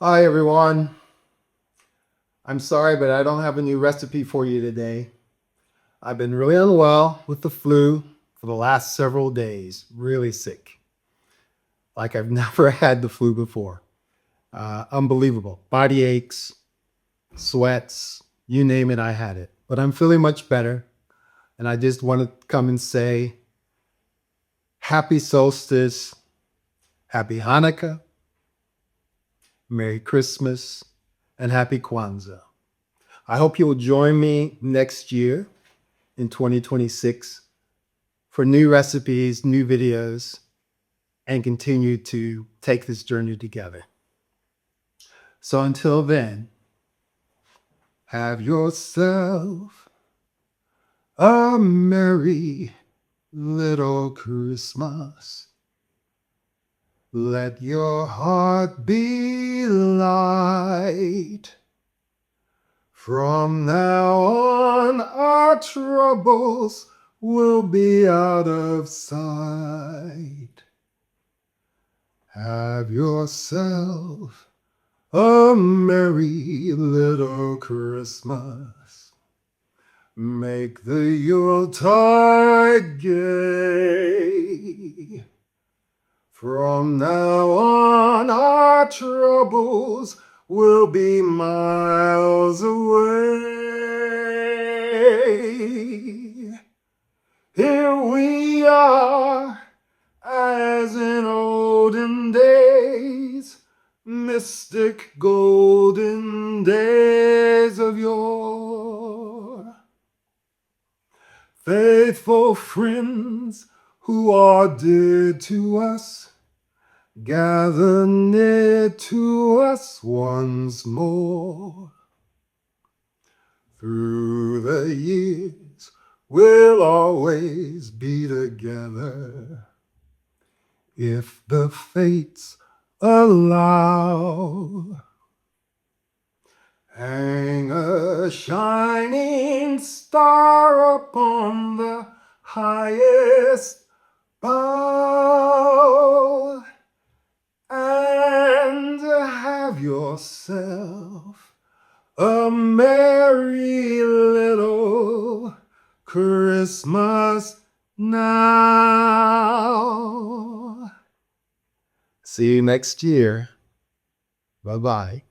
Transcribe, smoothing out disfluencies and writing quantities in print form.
Hi everyone. I'm sorry, but I don't have a new recipe for you today. I've been really unwell with the flu for the last several days, really sick. Like I've never had the flu before. Unbelievable. Body aches, sweats, you name it, I had it. But I'm feeling much better. And I just want to come and say happy solstice, happy Hanukkah, Merry Christmas, and happy Kwanzaa. I hope you'll join me next year in 2026 for new recipes, new videos, and continue to take this journey together. So until then, have yourself a merry little Christmas. Let your heart be light. From now on, our troubles will be out of sight. Have yourself a merry little Christmas. Make the Yuletide gay. From now on, our troubles will be miles away. Here we are, as in olden days, mystic golden days of yore. Faithful friends who are dear to us, gather near to us once more. Through the years, we'll always be together, if the fates allow. Hang a shining star upon the highest bough, and have yourself a merry little Christmas now. See you next year. Bye-bye.